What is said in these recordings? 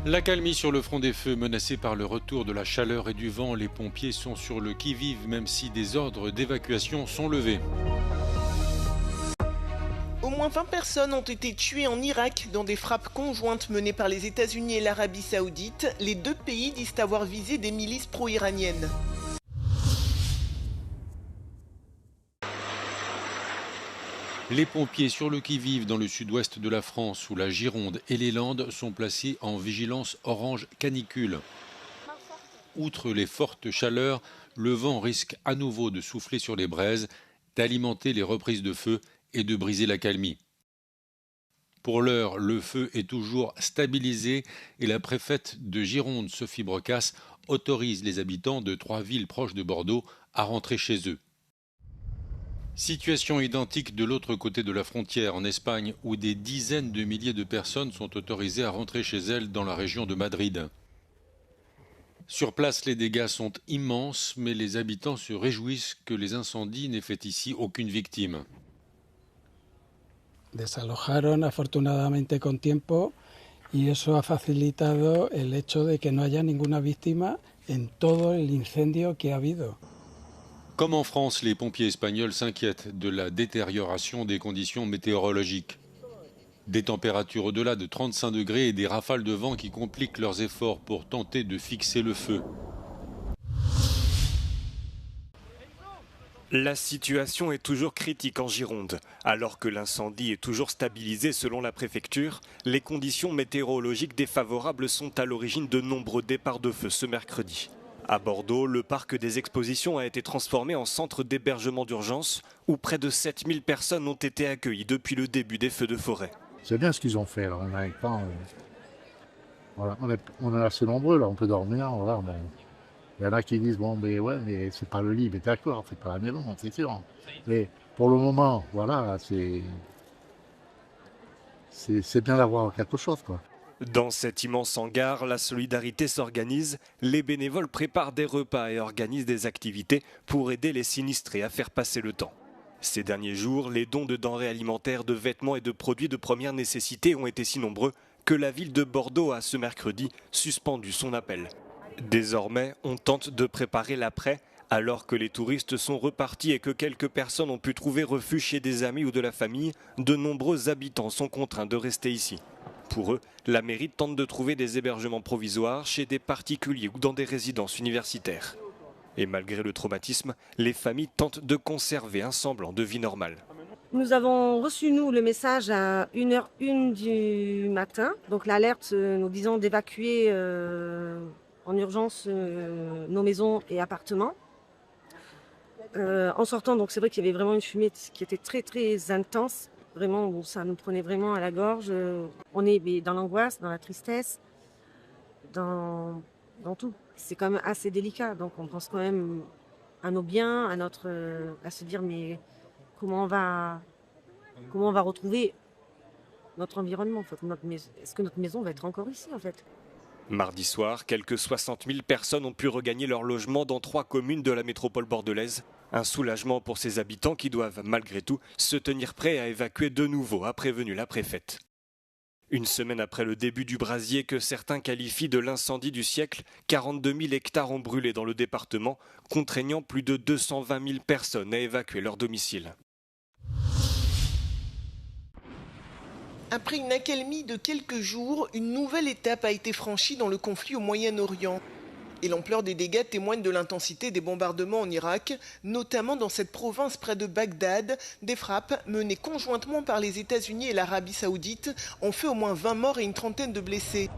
L'accalmie sur le front des feux, menacé par le retour de la chaleur et du vent, les pompiers sont sur le qui-vive même si des ordres d'évacuation sont levés. Au moins 20 personnes ont été tuées en Irak dans des frappes conjointes menées par les États-Unis et l'Arabie Saoudite. Les deux pays disent avoir visé des milices pro-iraniennes. Les pompiers sur le qui-vive dans le sud-ouest de la France, où la Gironde et les Landes sont placés en vigilance orange canicule. Outre les fortes chaleurs, le vent risque à nouveau de souffler sur les braises, d'alimenter les reprises de feu et de briser l'accalmie. Pour l'heure, le feu est toujours stabilisé et la préfète de Gironde, Sophie Brocasse, autorise les habitants de 3 villes proches de Bordeaux à rentrer chez eux. Situation identique de l'autre côté de la frontière, en Espagne, où des dizaines de milliers de personnes sont autorisées à rentrer chez elles dans la région de Madrid. Sur place, les dégâts sont immenses, mais les habitants se réjouissent que les incendies n'aient fait ici aucune victime. Desalojaron afortunadamente con tiempo y eso ha facilitado el hecho de que no haya ninguna víctima en todo el incendio que ha habido. Comme en France, les pompiers espagnols s'inquiètent de la détérioration des conditions météorologiques. Des températures au-delà de 35 degrés et des rafales de vent qui compliquent leurs efforts pour tenter de fixer le feu. La situation est toujours critique en Gironde. Alors que l'incendie est toujours stabilisé selon la préfecture, les conditions météorologiques défavorables sont à l'origine de nombreux départs de feu ce mercredi. À Bordeaux, le parc des expositions a été transformé en centre d'hébergement d'urgence où près de 7000 personnes ont été accueillies depuis le début des feux de forêt. C'est bien ce qu'ils ont fait, là. On n'arrive pas. Voilà. On est assez nombreux, là, on peut dormir. Voilà, mais il y en a qui disent bon, mais ouais, mais c'est pas le lit, mais d'accord, c'est pas la maison, c'est sûr. Mais pour le moment, voilà, c'est bien d'avoir quelque chose, quoi. Dans cet immense hangar, la solidarité s'organise. Les bénévoles préparent des repas et organisent des activités pour aider les sinistrés à faire passer le temps. Ces derniers jours, les dons de denrées alimentaires, de vêtements et de produits de première nécessité ont été si nombreux que la ville de Bordeaux a ce mercredi suspendu son appel. Désormais, on tente de préparer l'après, alors que les touristes sont repartis et que quelques personnes ont pu trouver refuge chez des amis ou de la famille. De nombreux habitants sont contraints de rester ici. Pour eux, la mairie tente de trouver des hébergements provisoires chez des particuliers ou dans des résidences universitaires. Et malgré le traumatisme, les familles tentent de conserver un semblant de vie normale. Nous avons reçu, nous, le message à 1h01 du matin, donc l'alerte nous disant d'évacuer en urgence nos maisons et appartements. En sortant, donc c'est vrai qu'il y avait vraiment une fumée qui était très très intense. Vraiment, bon, ça nous prenait vraiment à la gorge. On est dans l'angoisse, dans la tristesse, dans tout. C'est quand même assez délicat. Donc on pense quand même à nos biens, à se dire mais comment on va retrouver notre environnement en fait. Est-ce que notre maison va être encore ici en fait? Mardi soir, quelques 60 000 personnes ont pu regagner leur logement dans 3 communes de la métropole bordelaise. Un soulagement pour ces habitants qui doivent, malgré tout, se tenir prêts à évacuer de nouveau, a prévenu la préfète. Une semaine après le début du brasier que certains qualifient de l'incendie du siècle, 42 000 hectares ont brûlé dans le département, contraignant plus de 220 000 personnes à évacuer leur domicile. Après une accalmie de quelques jours, une nouvelle étape a été franchie dans le conflit au Moyen-Orient. Et l'ampleur des dégâts témoigne de l'intensité des bombardements en Irak, notamment dans cette province près de Bagdad. Des frappes menées conjointement par les États-Unis et l'Arabie Saoudite ont fait au moins 20 morts et une trentaine de blessés.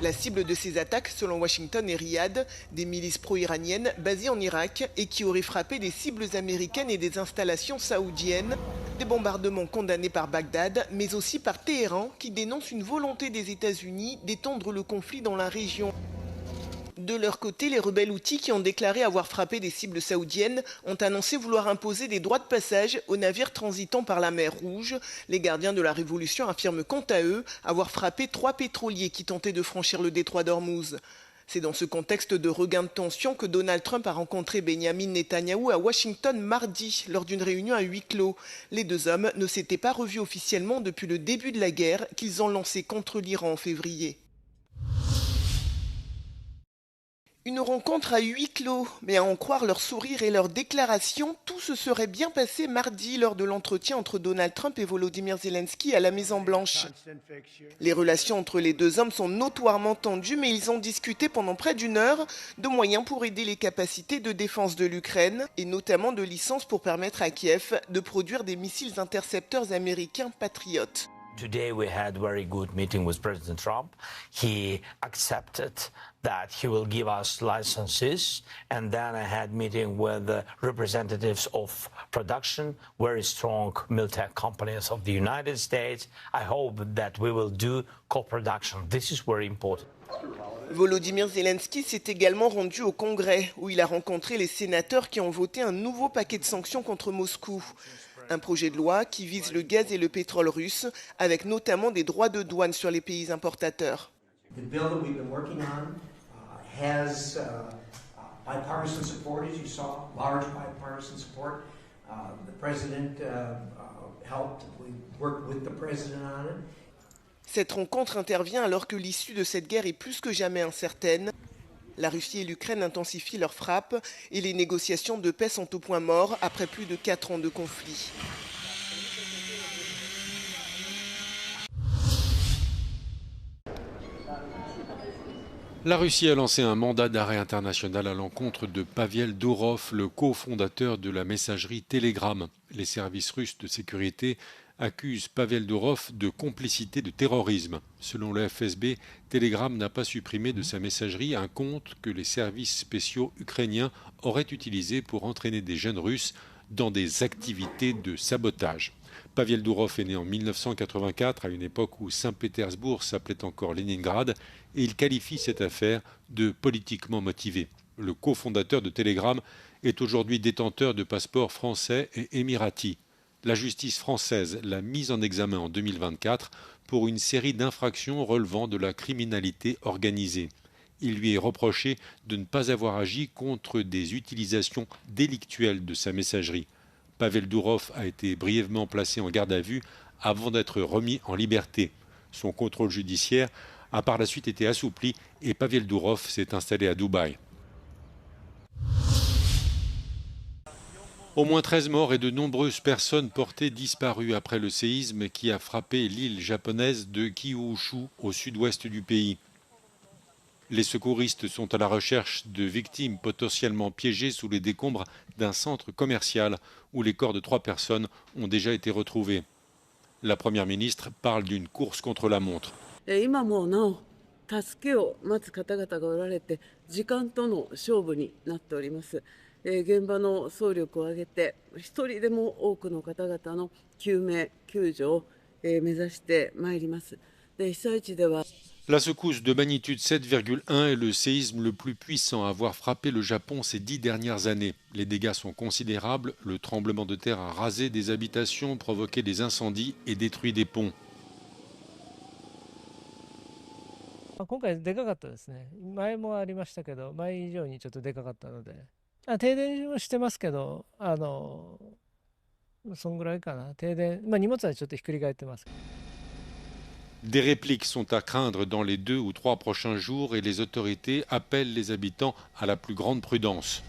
La cible de ces attaques, selon Washington et Riyad, des milices pro-iraniennes basées en Irak et qui auraient frappé des cibles américaines et des installations saoudiennes. Des bombardements condamnés par Bagdad, mais aussi par Téhéran, qui dénonce une volonté des États-Unis d'étendre le conflit dans la région. De leur côté, les rebelles houthis qui ont déclaré avoir frappé des cibles saoudiennes ont annoncé vouloir imposer des droits de passage aux navires transitant par la mer Rouge. Les gardiens de la Révolution affirment quant à eux avoir frappé 3 pétroliers qui tentaient de franchir le détroit d'Ormuz. C'est dans ce contexte de regain de tension que Donald Trump a rencontré Benyamin Netanyahou à Washington mardi lors d'une réunion à huis clos. Les deux hommes ne s'étaient pas revus officiellement depuis le début de la guerre qu'ils ont lancée contre l'Iran en février. Une rencontre à huis clos, mais à en croire leur sourire et leurs déclarations, tout se serait bien passé mardi lors de l'entretien entre Donald Trump et Volodymyr Zelensky à la Maison-Blanche. Les relations entre les deux hommes sont notoirement tendues, mais ils ont discuté pendant près d'1 heure de moyens pour aider les capacités de défense de l'Ukraine et notamment de licences pour permettre à Kiev de produire des missiles intercepteurs américains Patriot. Today we had a very good meeting with President Trump. He accepted that he will give us licenses, and then I had meeting with the representatives of production, very strong military companies of the United States. I hope that we will do co-production. This is very important. Volodymyr Zelensky s'est également rendu au Congrès, où il a rencontré les sénateurs qui ont voté un nouveau paquet de sanctions contre Moscou. Un projet de loi qui vise le gaz et le pétrole russe, avec notamment des droits de douane sur les pays importateurs. The bill that we've been working on has bipartisan support, as you saw, large bipartisan support. The president helped. We worked with the president on it. Cette rencontre intervient alors que l'issue de cette guerre est plus que jamais incertaine. La Russie et l'Ukraine intensifient leurs frappes et les négociations de paix sont au point mort après plus de 4 ans de conflit. La Russie a lancé un mandat d'arrêt international à l'encontre de Pavel Durov, le cofondateur de la messagerie Telegram. Les services russes de sécurité accuse Pavel Durov de complicité de terrorisme. Selon le FSB, Telegram n'a pas supprimé de sa messagerie un compte que les services spéciaux ukrainiens auraient utilisé pour entraîner des jeunes Russes dans des activités de sabotage. Pavel Durov est né en 1984, à une époque où Saint-Pétersbourg s'appelait encore Leningrad, et il qualifie cette affaire de politiquement motivée. Le cofondateur de Telegram est aujourd'hui détenteur de passeports français et émiratis. La justice française l'a mis en examen en 2024 pour une série d'infractions relevant de la criminalité organisée. Il lui est reproché de ne pas avoir agi contre des utilisations délictuelles de sa messagerie. Pavel Durov a été brièvement placé en garde à vue avant d'être remis en liberté. Son contrôle judiciaire a par la suite été assoupli et Pavel Durov s'est installé à Dubaï. Au moins 13 morts et de nombreuses personnes portées disparues après le séisme qui a frappé l'île japonaise de Kyushu au sud-ouest du pays. Les secouristes sont à la recherche de victimes potentiellement piégées sous les décombres d'un centre commercial où les corps de 3 personnes ont déjà été retrouvés. La première ministre parle d'une course contre la montre. La secousse de magnitude 7,1 est le séisme le plus puissant à avoir frappé le Japon ces 10 dernières années. Les dégâts sont considérables. Le tremblement de terre a rasé des habitations, provoqué des incendies et détruit des ponts. 今回でかかったですね。前もありましたけど、前以上にちょっとでかかったので、停電もしてますけど、そんぐらいかな。停電、荷物はちょっとひっくり返ってます。Des répliques sont à craindre dans les 2 ou 3 prochains jours et les autorités appellent les habitants à la plus grande prudence.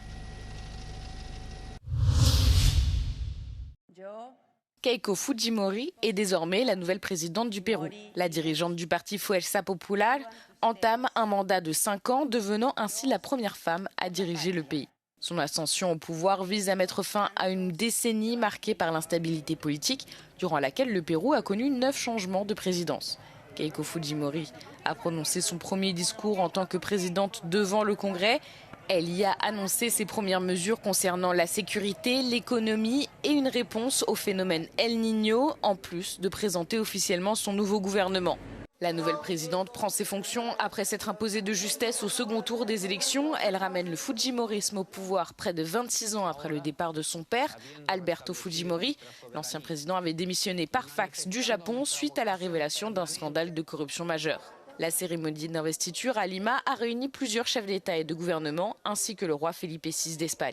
Keiko Fujimori est désormais la nouvelle présidente du Pérou. La dirigeante du parti Fuerza Popular entame un mandat de 5 ans, devenant ainsi la première femme à diriger le pays. Son ascension au pouvoir vise à mettre fin à une décennie marquée par l'instabilité politique, durant laquelle le Pérou a connu 9 changements de présidence. Keiko Fujimori a prononcé son premier discours en tant que présidente devant le Congrès. Elle y a annoncé ses premières mesures concernant la sécurité, l'économie et une réponse au phénomène El Niño, en plus de présenter officiellement son nouveau gouvernement. La nouvelle présidente prend ses fonctions après s'être imposée de justesse au second tour des élections. Elle ramène le Fujimorisme au pouvoir près de 26 ans après le départ de son père, Alberto Fujimori. L'ancien président avait démissionné par fax du Japon suite à la révélation d'un scandale de corruption majeur. La cérémonie d'investiture à Lima a réuni plusieurs chefs d'État et de gouvernement, ainsi que le roi Felipe VI d'Espagne.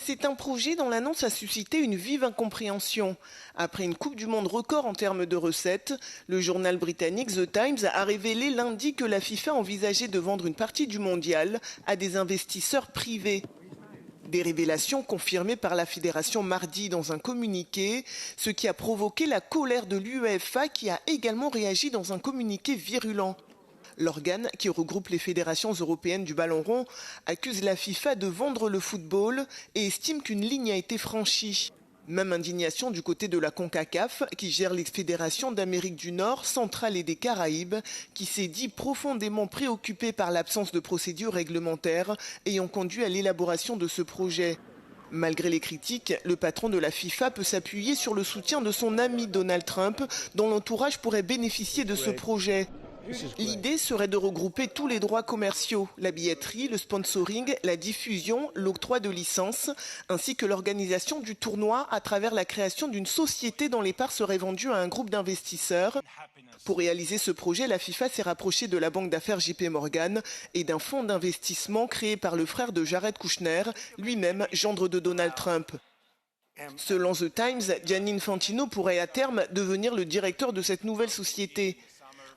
C'est un projet dont l'annonce a suscité une vive incompréhension. Après une Coupe du Monde record en termes de recettes, le journal britannique The Times a révélé lundi que la FIFA envisageait de vendre une partie du mondial à des investisseurs privés. Des révélations confirmées par la fédération mardi dans un communiqué, ce qui a provoqué la colère de l'UEFA qui a également réagi dans un communiqué virulent. L'organe, qui regroupe les fédérations européennes du ballon rond, accuse la FIFA de vendre le football et estime qu'une ligne a été franchie. Même indignation du côté de la CONCACAF, qui gère les fédérations d'Amérique du Nord, centrale et des Caraïbes, qui s'est dit profondément préoccupée par l'absence de procédures réglementaires ayant conduit à l'élaboration de ce projet. Malgré les critiques, le patron de la FIFA peut s'appuyer sur le soutien de son ami Donald Trump, dont l'entourage pourrait bénéficier de ce projet. L'idée serait de regrouper tous les droits commerciaux, la billetterie, le sponsoring, la diffusion, l'octroi de licences, ainsi que l'organisation du tournoi à travers la création d'une société dont les parts seraient vendues à un groupe d'investisseurs. Pour réaliser ce projet, la FIFA s'est rapprochée de la banque d'affaires JP Morgan et d'un fonds d'investissement créé par le frère de Jared Kushner, lui-même gendre de Donald Trump. Selon The Times, Gianni Infantino pourrait à terme devenir le directeur de cette nouvelle société.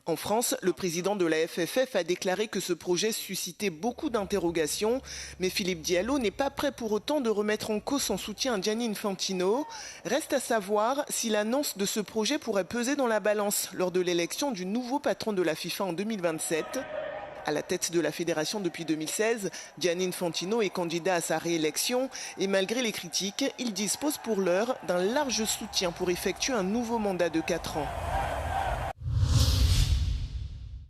En France, le président de la FFF a déclaré que ce projet suscitait beaucoup d'interrogations, mais Philippe Diallo n'est pas prêt pour autant de remettre en cause son soutien à Gianni Infantino. Reste à savoir si l'annonce de ce projet pourrait peser dans la balance lors de l'élection du nouveau patron de la FIFA en 2027. À la tête de la fédération depuis 2016, Gianni Infantino est candidat à sa réélection et malgré les critiques, il dispose pour l'heure d'un large soutien pour effectuer un nouveau mandat de 4 ans.